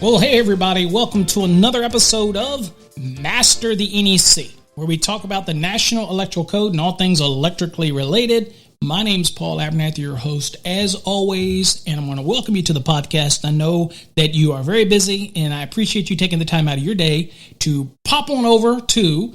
Well, hey everybody, welcome to another episode of Master the NEC, where we talk about the National Electrical Code and all things electrically related. My name's Paul Abernathy, your host, as always, and I'm going to welcome you to the podcast. I know that you are very busy, and I appreciate you taking the time out of your day to pop on over to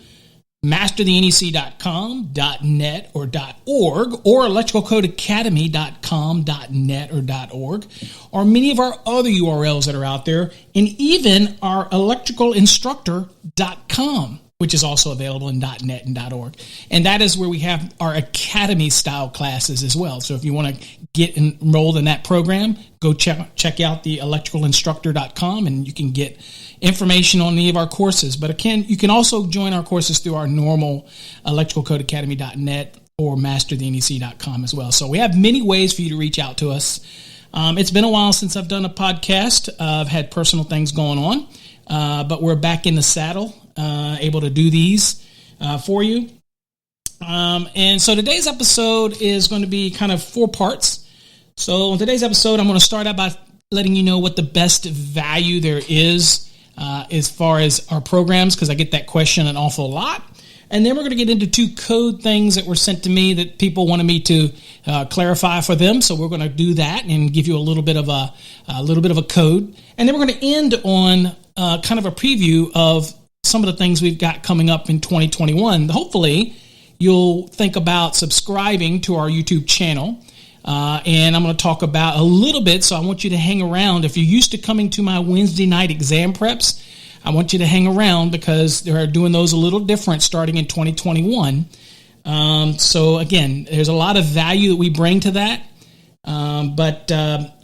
masterthenec.com, .net, or .org, or electricalcodeacademy.com, .net, or .org, or many of our other URLs that are out there, and even our electricalinstructor.com, which is also available in .net and .org. And that is where we have our academy-style classes as well. So if you want to get enrolled in that program, go check out the electricalinstructor.com, and you can get information on any of our courses. But again, you can also join our courses through our normal electricalcodeacademy.net or masterthenec.com as well. So we have many ways for you to reach out to us. It's been a while since I've done a podcast. I've had personal things going on, but we're back in the saddle, able to do these for you. And so today's episode is going to be kind of 4 parts. So in today's episode, I'm going to start out by letting you know what the best value there is as far as our programs, because I get that question an awful lot. And then we're going to get into 2 code things that were sent to me that people wanted me to clarify for them. So we're going to do that and give you a little bit of a code. And then we're going to end on kind of a preview of some of the things we've got coming up in 2021. Hopefully, you'll think about subscribing to our YouTube channel. And I'm going to talk about a little bit, so I want you to hang around. If you're used to coming to my Wednesday night exam preps, I want you to hang around because they're doing those a little different starting in 2021. So again, there's a lot of value that we bring to that, but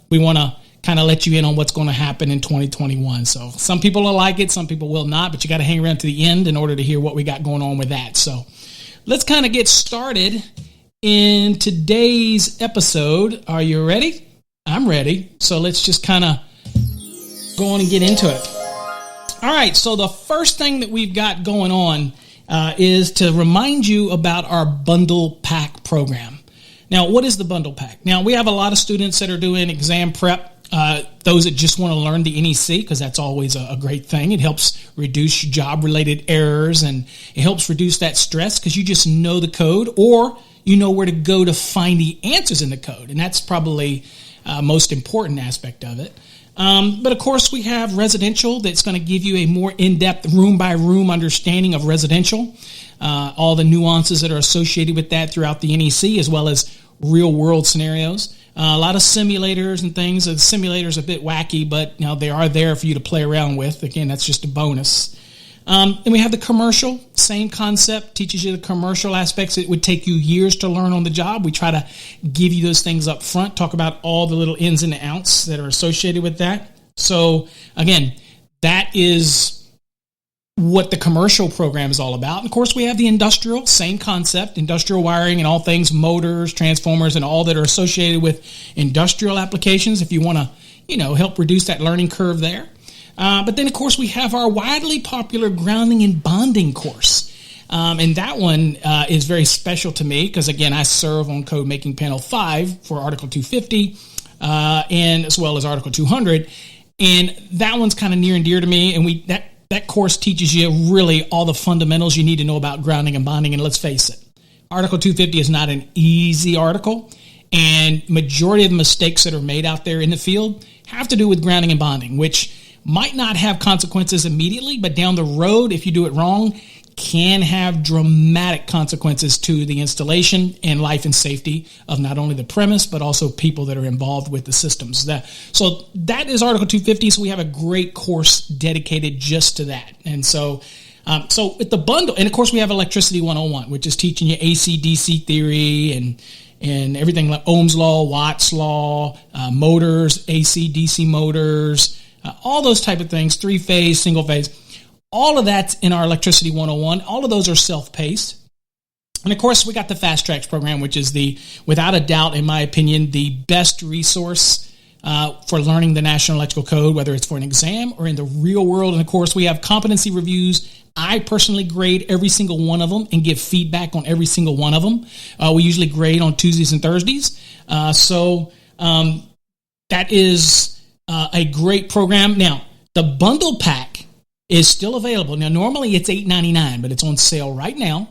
we want to kind of let you in on what's going to happen in 2021. So some people will like it, some people will not, but you got to hang around to the end in order to hear what we got going on with that. So let's kind of get started in today's episode. Are you ready? I'm ready. So let's just kind of go on and get into it. All right. So the first thing that we've got going on is to remind you about our bundle pack program. Now, what is the bundle pack? Now, we have a lot of students that are doing exam prep. Those that just want to learn the NEC, because that's always a great thing. It helps reduce job-related errors, and it helps reduce that stress because you just know the code, or you know where to go to find the answers in the code. And that's probably most important aspect of it. But of course, we have residential that's going to give you a more in-depth room-by-room understanding of residential, all the nuances that are associated with that throughout the NEC, as well as real-world scenarios. A lot of simulators and things. The simulators are a bit wacky, but they are there for you to play around with. Again, that's just a bonus. And we have the commercial, same concept, teaches you the commercial aspects. It would take you years to learn on the job. We try to give you those things up front, talk about all the little ins and outs that are associated with that. So again, that is what the commercial program is all about. And of course, we have the industrial, same concept, industrial wiring and all things motors, transformers, and all that are associated with industrial applications if you want to, help reduce that learning curve there. But then, of course, we have our widely popular grounding and bonding course. And that one is very special to me because, again, I serve on Code Making Panel 5 for Article 250 and as well as Article 200. And that one's kind of near and dear to me. And that course teaches you really all the fundamentals you need to know about grounding and bonding. And let's face it, Article 250 is not an easy article. And majority of the mistakes that are made out there in the field have to do with grounding and bonding, which might not have consequences immediately, but down the road, if you do it wrong, can have dramatic consequences to the installation and life and safety of not only the premise, but also people that are involved with the systems. So that is Article 250. So we have a great course dedicated just to that. And so with the bundle, and of course we have Electricity 101, which is teaching you AC, DC theory and everything like Ohm's law, Watt's law, motors, AC, DC motors, all those type of things, 3-phase, single phase. All of that's in our Electricity 101. All of those are self-paced. And of course, we got the Fast Tracks program, which is without a doubt, in my opinion, the best resource for learning the National Electrical Code, whether it's for an exam or in the real world. And of course, we have competency reviews. I personally grade every single one of them and give feedback on every single one of them. We usually grade on Tuesdays and Thursdays. So that is a great program. Now, The bundle pack is still available. Now, normally it's $8.99, but it's on sale right now,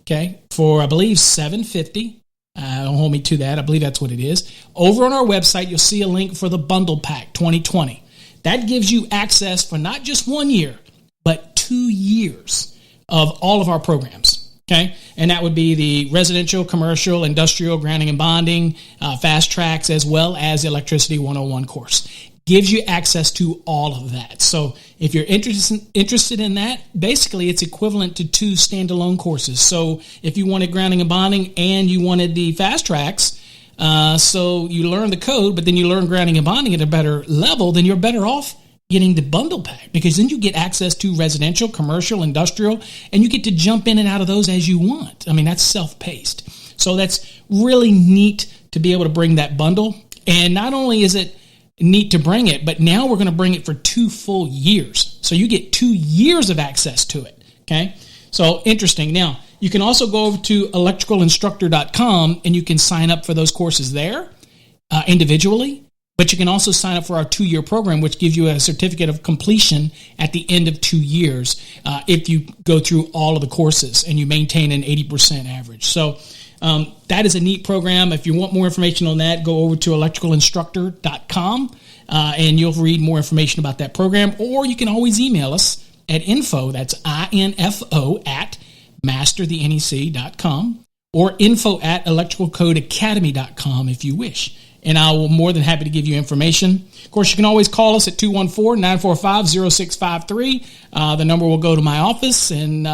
okay, for, I believe, $7.50. Don't hold me to that. I believe that's what it is. Over on our website, you'll see a link for the bundle pack 2020. That gives you access for not just 1 year, but 2 years of all of our programs. Okay, and that would be the residential, commercial, industrial, grounding and bonding, fast tracks, as well as Electricity 101 course. Gives you access to all of that. So if you're interested in that, basically it's equivalent to 2 standalone courses. So if you wanted grounding and bonding and you wanted the fast tracks, so you learn the code, but then you learn grounding and bonding at a better level, then you're better off getting the bundle pack, because then you get access to residential, commercial, industrial, and you get to jump in and out of those as you want. I mean, that's self-paced. So that's really neat to be able to bring that bundle. And not only is it neat to bring it, but now we're going to bring it for 2 full years. So you get 2 years of access to it. Okay. So interesting. Now you can also go over to electricalinstructor.com and you can sign up for those courses there individually. But you can also sign up for our 2-year program, which gives you a certificate of completion at the end of 2 years if you go through all of the courses and you maintain an 80% average. So that is a neat program. If you want more information on that, go over to electricalinstructor.com and you'll read more information about that program. Or you can always email us at info, that's info at masterthenec.com, or info at electricalcodeacademy.com if you wish. And I will more than happy to give you information. Of course, you can always call us at 214-945-0653. The number will go to my office, and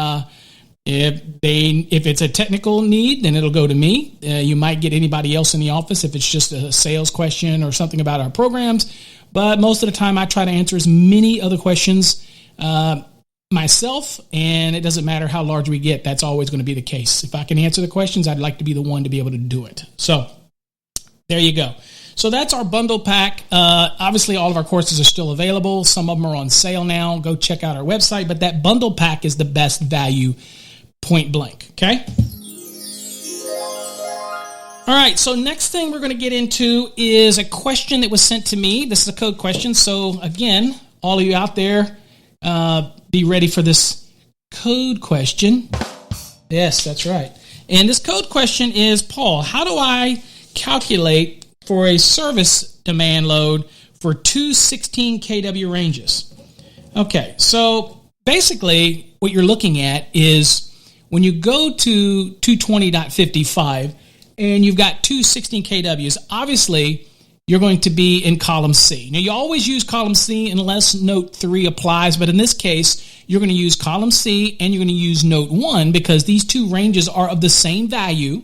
if it's a technical need, then it'll go to me. You might get anybody else in the office if it's just a sales question or something about our programs. But most of the time, I try to answer as many other questions myself, and it doesn't matter how large we get. That's always going to be the case. If I can answer the questions, I'd like to be the one to be able to do it. So there you go. So that's our bundle pack. Obviously, all of our courses are still available. Some of them are on sale now. Go check out our website. But that bundle pack is the best value, point blank. Okay? All right. So next thing we're going to get into is a question that was sent to me. This is a code question. So again, all of you out there, be ready for this code question. Yes, that's right. And this code question is, Paul, how do I calculate for a service demand load for 2 16 kW ranges? Okay, so basically what you're looking at is when you go to 220.55 and you've got 2 16 kWs, obviously you're going to be in column C. Now, you always use column C unless note 3 applies, but in this case, you're going to use column C and you're going to use note 1 because these two ranges are of the same value.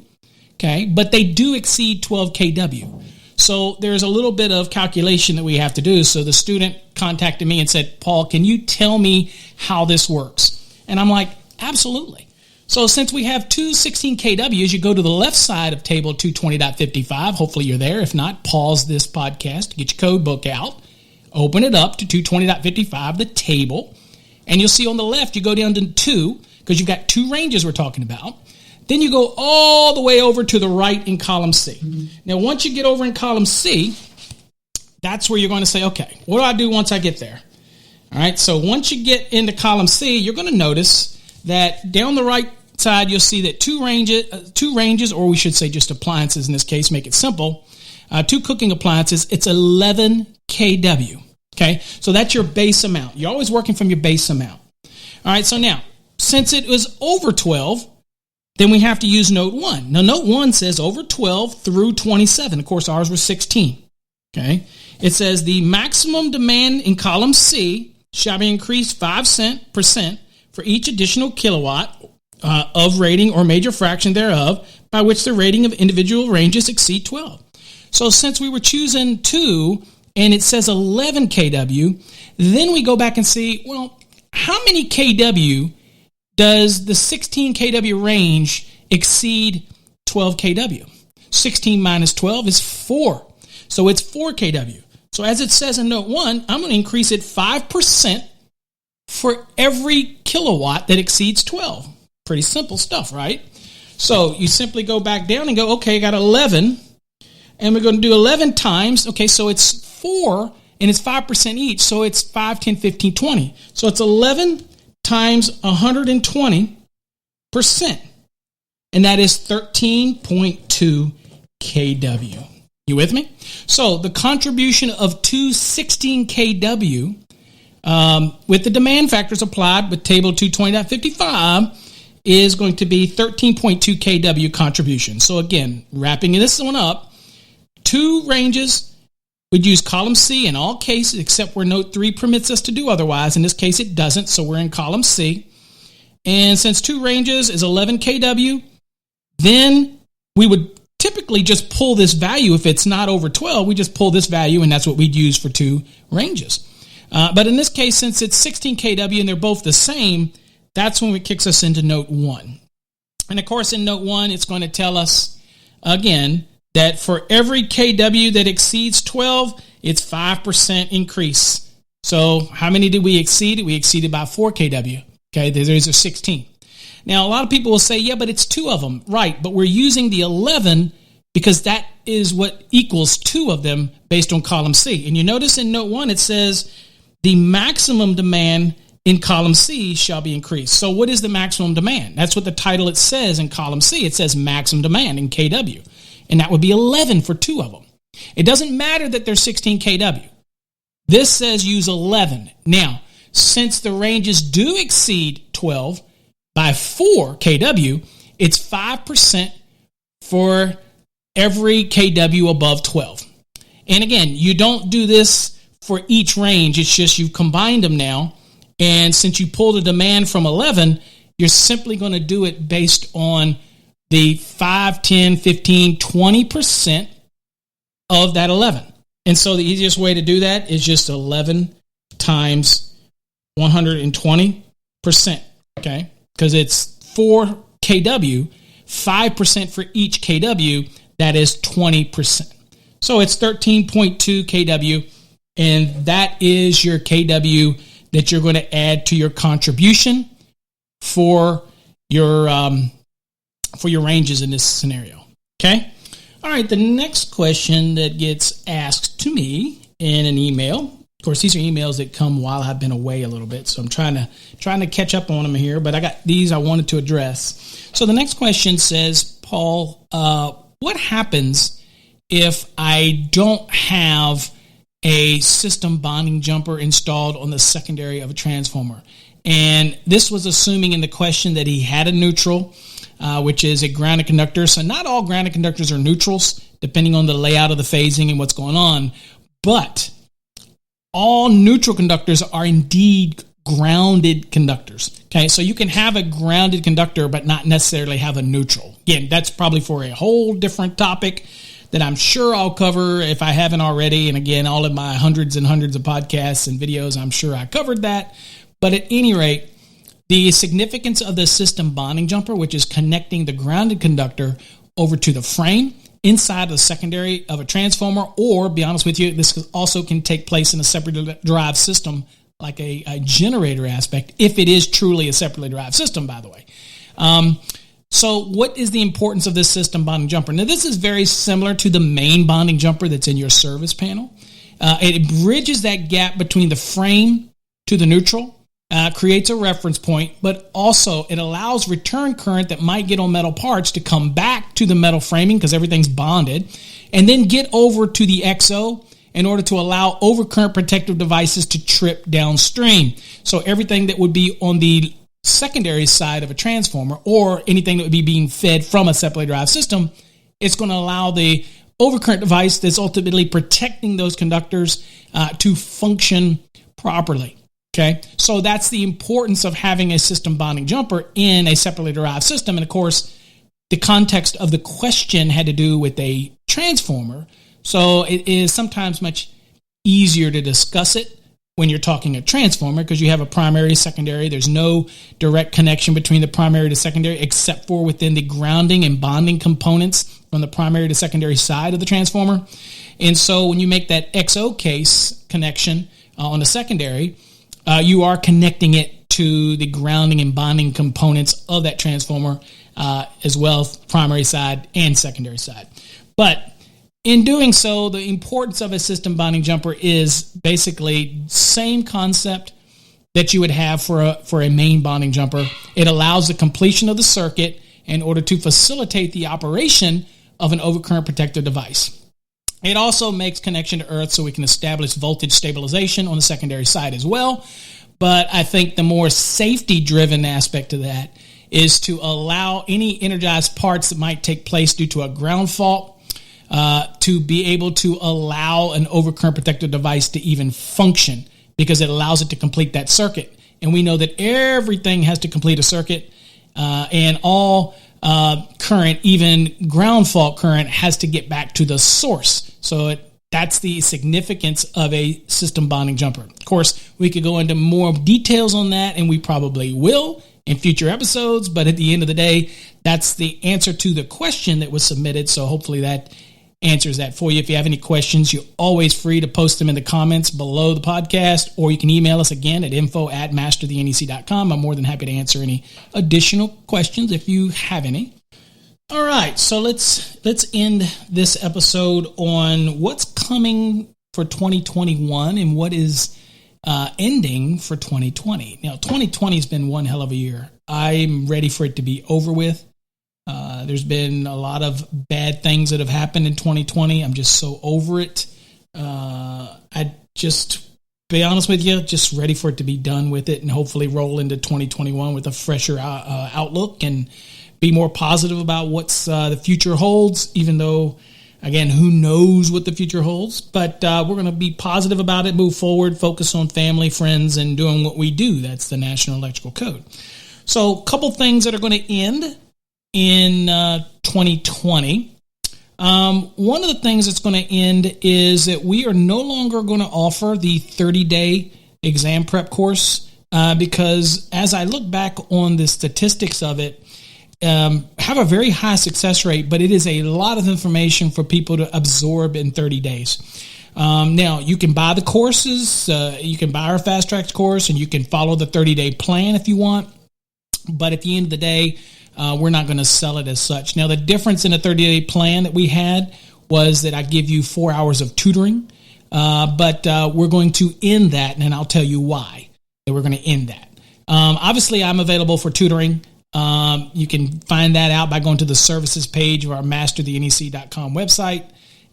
Okay, but they do exceed 12 kW. So there's a little bit of calculation that we have to do. So the student contacted me and said, Paul, can you tell me how this works? And I'm like, absolutely. So since we have 2 16 kWs, you go to the left side of table 220.55. Hopefully you're there. If not, pause this podcast, get your code book out, open it up to 220.55, the table, and you'll see on the left, you go down to 2 because you've got 2 ranges we're talking about. Then you go all the way over to the right in column C. Mm-hmm. Now, once you get over in column C, that's where you're going to say, okay, what do I do once I get there? All right, so once you get into column C, you're going to notice that down the right side, you'll see that two ranges, or we should say just appliances in this case, make it simple, 2 cooking appliances, it's 11 kW. Okay, so that's your base amount. You're always working from your base amount. All right, so now, since it was over 12, then we have to use note 1. Now, note 1 says over 12 through 27. Of course, ours was 16. Okay. It says the maximum demand in column C shall be increased 5% for each additional kilowatt of rating or major fraction thereof by which the rating of individual ranges exceed 12. So since we were choosing 2 and it says 11 kW, then we go back and see, well, how many kW does the 16 kW range exceed 12 kW? 16 minus 12 is 4. So it's 4 kW. So as it says in note 1, I'm going to increase it 5% for every kilowatt that exceeds 12. Pretty simple stuff, right? So you simply go back down and go, okay, I got 11, and we're going to do 11 times. Okay, so it's 4, and it's 5% each. So it's 5, 10, 15, 20. So it's 11 times 120%. And that is 13.2 kW. You with me? So the contribution of 216 kW with the demand factors applied with table 220.55 is going to be 13.2 kW contribution. So again, wrapping this one up, two ranges would use column C in all cases except where note 3 permits us to do otherwise. In this case, it doesn't, so we're in column C. And since two ranges is 11 kW, then we would typically just pull this value. If it's not over 12, we just pull this value, and that's what we'd use for two ranges. But in this case, since it's 16 kW and they're both the same, that's when it kicks us into note 1. And of course, in note 1, it's going to tell us, again, that for every kW that exceeds 12, it's 5% increase. So how many did we exceed? We exceeded by 4 kW. Okay, there's a 16. Now, a lot of people will say, yeah, but it's two of them. Right, but we're using the 11 because that is what equals two of them based on column C. And you notice in note 1, it says the maximum demand in column C shall be increased. So what is the maximum demand? That's what the title it says in column C. It says maximum demand in kW. And that would be 11 for two of them. It doesn't matter that they're 16 kW. This says use 11. Now, since the ranges do exceed 12 by 4 kW, it's 5% for every kW above 12. And again, you don't do this for each range. It's just you've combined them now. And since you pulled a demand from 11, you're simply going to do it based on the 5, 10, 15, 20% of that 11. And so the easiest way to do that is just 11 times 120%, okay? Because it's 4 kW, 5% for each kW, that is 20%. So it's 13.2 kW, and that is your kW that you're going to add to your contribution for your ranges in this scenario. Okay? All right, the next question that gets asked to me in an email. Of course, these are emails that come while I've been away a little bit, so I'm trying to catch up on them here, but I got these I wanted to address. So the next question says, Paul, what happens if I don't have a system bonding jumper installed on the secondary of a transformer? And this was assuming in the question that he had a neutral, which is a grounded conductor. So not all grounded conductors are neutrals, depending on the layout of the phasing and what's going on. But all neutral conductors are indeed grounded conductors. Okay, so you can have a grounded conductor, but not necessarily have a neutral. Again, that's probably for a whole different topic that I'm sure I'll cover if I haven't already. And again, all of my hundreds and hundreds of podcasts and videos, I'm sure I covered that. But at any rate, the significance of the system bonding jumper, which is connecting the grounded conductor over to the frame inside the secondary of a transformer, or be honest with you, this also can take place in a separately derived system like a generator aspect, if it is truly a separately derived system, by the way. So what is the importance of this system bonding jumper? Now, this is very similar to the main bonding jumper that's in your service panel. It bridges that gap between the frame to the neutral, creates a reference point, but also it allows return current that might get on metal parts to come back to the metal framing because everything's bonded, and then get over to the XO in order to allow overcurrent protective devices to trip downstream. So everything that would be on the secondary side of a transformer or anything that would be being fed from a separately derived system, it's going to allow the overcurrent device that's ultimately protecting those conductors to function properly. Okay, so that's the importance of having a system bonding jumper in a separately derived system. And of course, the context of the question had to do with a transformer. So it is sometimes much easier to discuss it when you're talking a transformer because you have a primary, secondary. There's no direct connection between the primary to secondary except for within the grounding and bonding components from the primary to secondary side of the transformer. And so when you make that XO case connection on the secondary, you are connecting it to the grounding and bonding components of that transformer as well, primary side and secondary side. But in doing so, the importance of a system bonding jumper is basically same concept that you would have for a main bonding jumper. It allows the completion of the circuit in order to facilitate the operation of an overcurrent protector device. It also makes connection to earth so we can establish voltage stabilization on the secondary side as well. But I think the more safety-driven aspect of that is to allow any energized parts that might take place due to a ground fault to be able to allow an overcurrent protector device to even function, because it allows it to complete that circuit. And we know that everything has to complete a circuit, and all current, even ground fault current, has to get back to the source. So that's the significance of a system bonding jumper. Of course, we could go into more details on that, and we probably will in future episodes, but at the end of the day, that's the answer to the question that was submitted. So hopefully that answers that for you. If you have any questions, you're always free to post them in the comments below the podcast, or you can email us again at info@masterthenec.com. I'm more than happy to answer any additional questions if you have any. All right, so let's end this episode on what's coming for 2021 and what is ending for 2020. Now, 2020 has been one hell of a year. I'm ready for it to be over with. There's been a lot of bad things that have happened in 2020. I'm just so over it. I just, be honest with you, just ready for it to be done with it and hopefully roll into 2021 with a fresher outlook and be more positive about what's the future holds, even though, again, who knows what the future holds. But we're going to be positive about it, move forward, focus on family, friends, and doing what we do. That's the National Electrical Code. So a couple things that are going to end in 2020. One of the things that's going to end is that we are no longer going to offer the 30-day exam prep course because as I look back on the statistics of it, have a very high success rate, but it is a lot of information for people to absorb in 30 days. Now, you can buy the courses, you can buy our Fast Tracks course, and you can follow the 30-day plan if you want, but at the end of the day, we're not going to sell it as such. Now, the difference in a 30-day plan that we had was that I give you 4 hours of tutoring, but we're going to end that, and I'll tell you why that we're going to end that. Obviously, I'm available for tutoring. You can find that out by going to the services page of our masterthenec.com website,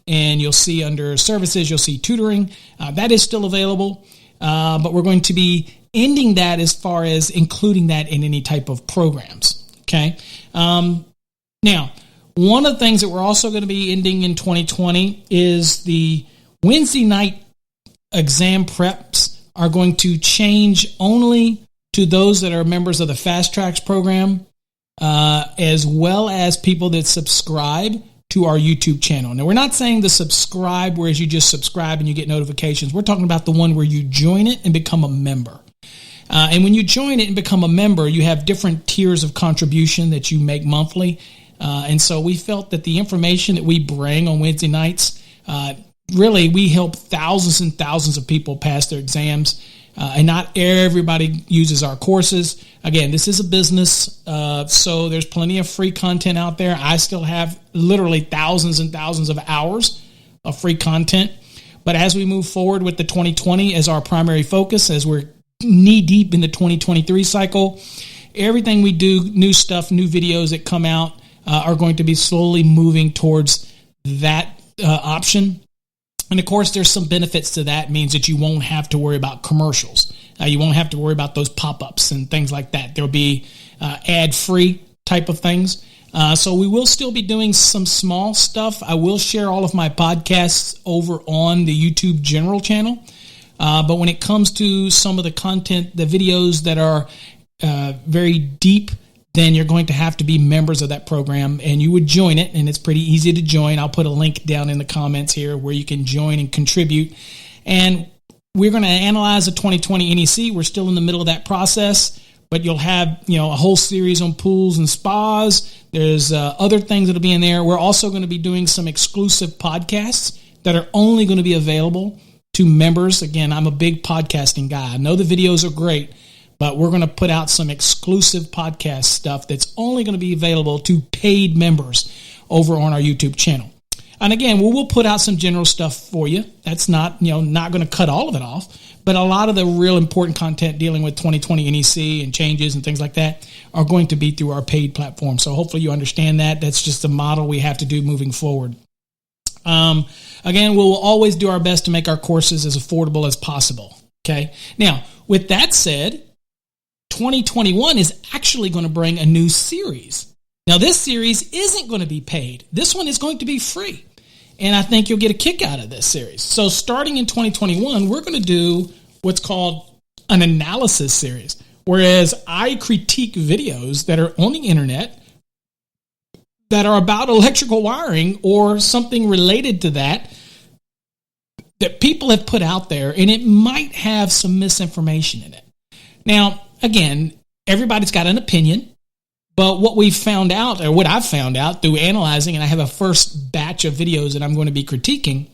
and you'll see under services, you'll see tutoring. That is still available, but we're going to be ending that as far as including that in any type of programs. Okay. Now, one of the things that we're also going to be ending in 2020 is the Wednesday night exam preps are going to change only to those that are members of the Fast Tracks program, as well as people that subscribe to our YouTube channel. Now, we're not saying the subscribe, whereas you just subscribe and you get notifications. We're talking about the one where you join it and become a member. And when you join it and become a member, you have different tiers of contribution that you make monthly. And so we felt that the information that we bring on Wednesday nights, really, we help thousands and thousands of people pass their exams. And not everybody uses our courses. Again, this is a business, so there's plenty of free content out there. I still have literally thousands and thousands of hours of free content. But as we move forward with the 2020 as our primary focus, as we're knee-deep in the 2023 cycle, everything we do, new stuff, new videos that come out, are going to be slowly moving towards that option. And of course, there's some benefits to that. It means that you won't have to worry about commercials. You won't have to worry about those pop-ups and things like that. There'll be ad-free type of things. So we will still be doing some small stuff. I will share all of my podcasts over on the YouTube general channel. But when it comes to some of the content, the videos that are very deep, then you're going to have to be members of that program, and you would join it, and it's pretty easy to join. I'll put a link down in the comments here where you can join and contribute. And we're going to analyze the 2020 NEC. We're still in the middle of that process, but you'll have a whole series on pools and spas. There's other things that'll be in there. We're also going to be doing some exclusive podcasts that are only going to be available to members. Again, I'm a big podcasting guy. I know the videos are great, but we're going to put out some exclusive podcast stuff that's only going to be available to paid members over on our YouTube channel. And again, we'll put out some general stuff for you. That's not going to cut all of it off, but a lot of the real important content dealing with 2020 NEC and changes and things like that are going to be through our paid platform. So hopefully you understand that. That's just the model we have to do moving forward. Again, we will always do our best to make our courses as affordable as possible. Okay. Now, with that said, 2021 is actually going to bring a new series. Now, this series isn't going to be paid. This one is going to be free. And I think you'll get a kick out of this series. So starting in 2021, we're going to do what's called an analysis series, whereas I critique videos that are on the internet that are about electrical wiring or something related to that people have put out there, and it might have some misinformation in it. Now, again, everybody's got an opinion. But what we've found out, or what I've found out through analyzing, and I have a first batch of videos that I'm going to be critiquing,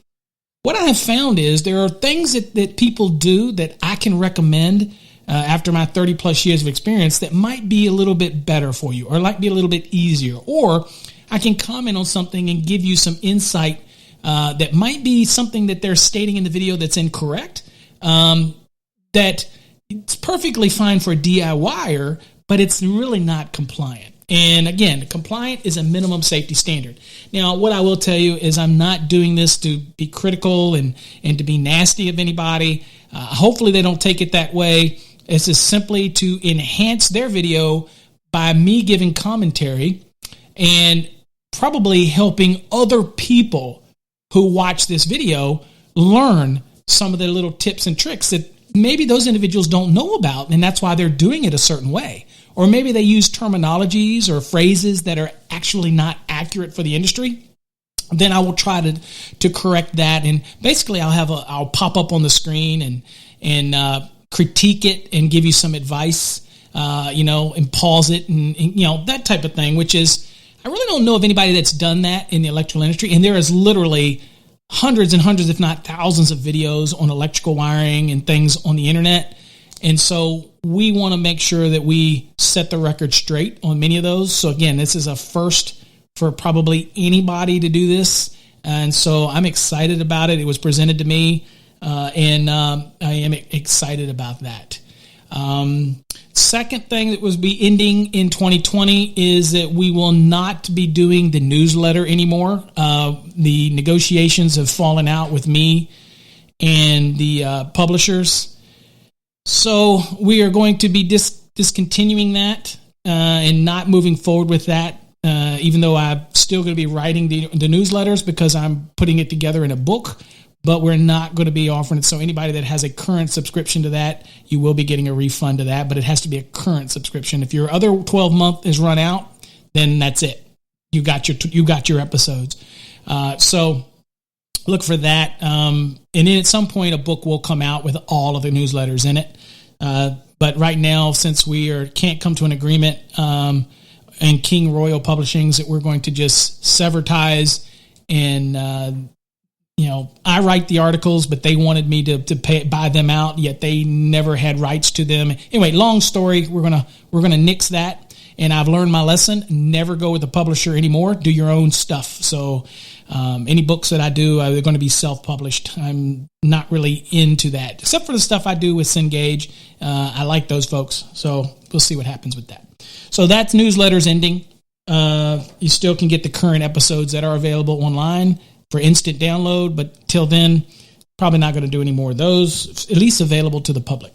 what I have found is there are things that people do that I can recommend after my 30 plus years of experience that might be a little bit better for you, or might be a little bit easier. Or I can comment on something and give you some insight that might be something that they're stating in the video that's incorrect, that it's perfectly fine for a DIYer, but it's really not compliant. And again, compliant is a minimum safety standard. Now, what I will tell you is I'm not doing this to be critical and to be nasty of anybody. Hopefully they don't take it that way. This is simply to enhance their video by me giving commentary and probably helping other people who watch this video learn some of the little tips and tricks that maybe those individuals don't know about, and that's why they're doing it a certain way. Or maybe they use terminologies or phrases that are actually not accurate for the industry. Then I will try to correct that, and basically I'll pop up on the screen and critique it and give you some advice, and pause it and that type of thing. Which is, I really don't know of anybody that's done that in the electrical industry, and there is literally hundreds and hundreds, if not thousands, of videos on electrical wiring and things on the internet. And so we want to make sure that we set the record straight on many of those. So again, this is a first for probably anybody to do this. And so I'm excited about it. It was presented to me, and I am excited about that. Second thing that was be ending in 2020 is that we will not be doing the newsletter anymore. The negotiations have fallen out with me and the publishers. So we are going to be discontinuing that and not moving forward with that, even though I'm still going to be writing the newsletters because I'm putting it together in a book. But we're not going to be offering it. So anybody that has a current subscription to that, you will be getting a refund to that, but it has to be a current subscription. If your other 12-month is run out, then that's it. You got your episodes. So look for that. And then at some point, a book will come out with all of the newsletters in it. But right now, since we can't come to an agreement, and King Royal Publishings, that we're going to just sever ties and, I write the articles, but they wanted me to buy them out, yet they never had rights to them. Anyway, long story. We're gonna nix that, and I've learned my lesson. Never go with the publisher anymore. Do your own stuff. So any books that I do, they're going to be self-published. I'm not really into that, except for the stuff I do with Cengage. I like those folks, so we'll see what happens with that. So that's newsletters ending. You still can get the current episodes that are available online for instant download, but till then, probably not going to do any more of those, at least available to the public.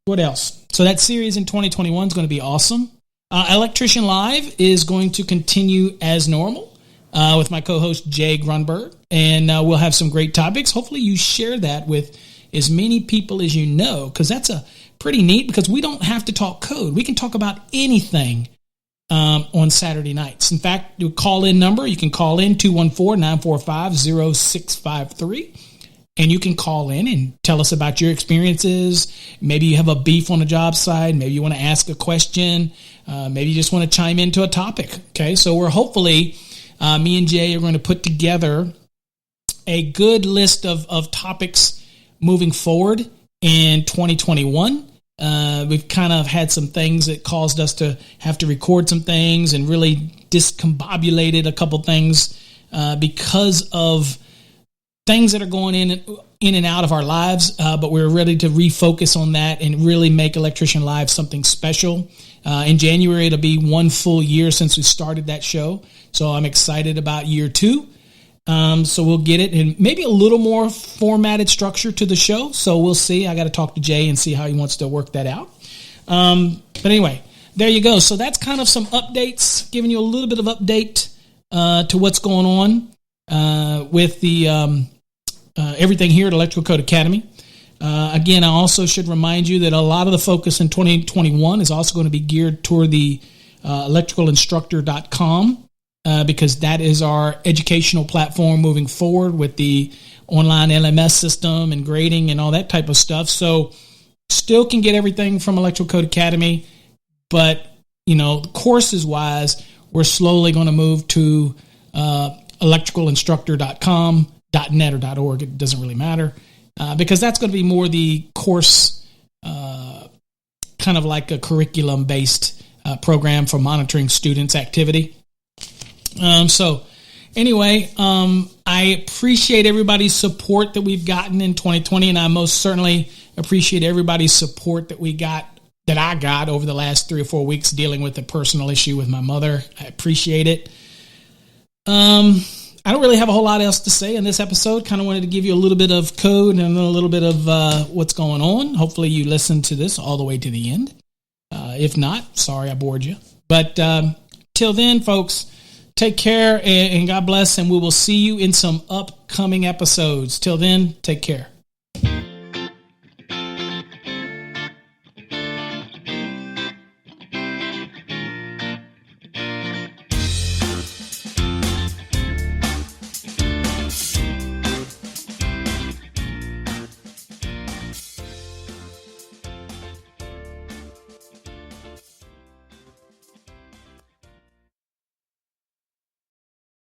What else? So that series in 2021 is going to be awesome. Electrician Live is going to continue as normal with my co-host Jay Grunberg, and we'll have some great topics. Hopefully you share that with as many people as you know, because that's a pretty neat, because we don't have to talk code. We can talk about anything on Saturday nights. In fact, the call-in number, you can call in 214-945-0653, and you can call in and tell us about your experiences. Maybe you have a beef on the job site. Maybe you want to ask a question. Maybe you just want to chime into a topic. Okay, so we're hopefully, me and Jay are going to put together a good list of topics moving forward in 2021. We've kind of had some things that caused us to have to record some things and really discombobulated a couple things because of things that are going in and out of our lives, but we're ready to refocus on that and really make Electrician Live something special. In January, it'll be 1 full year since we started that show, so I'm excited about year 2. So we'll get it, and maybe a little more formatted structure to the show, so we'll see. I got to talk to Jay and see how he wants to work that out. But anyway, there you go. So that's kind of some updates, giving you a little bit of update to what's going on with the everything here at Electrical Code Academy. Again, I also should remind you that a lot of the focus in 2021 is also going to be geared toward the electricalinstructor.com because that is our educational platform moving forward with the online LMS system and grading and all that type of stuff. So still can get everything from Electrical Code Academy, but, courses-wise, we're slowly going to move to electricalinstructor.com, .net or .org. It doesn't really matter. Because that's going to be more the course, kind of like a curriculum-based program for monitoring students' activity. So anyway, I appreciate everybody's support that we've gotten in 2020, and I most certainly appreciate everybody's support that I got over the last 3 or 4 weeks dealing with a personal issue with my mother. I appreciate it. I don't really have a whole lot else to say in this episode. Kind of wanted to give you a little bit of code and a little bit of what's going on. Hopefully you listened to this all the way to the end. If not, sorry I bored you. But till then, folks, take care and God bless, and we will see you in some upcoming episodes. Till then, take care.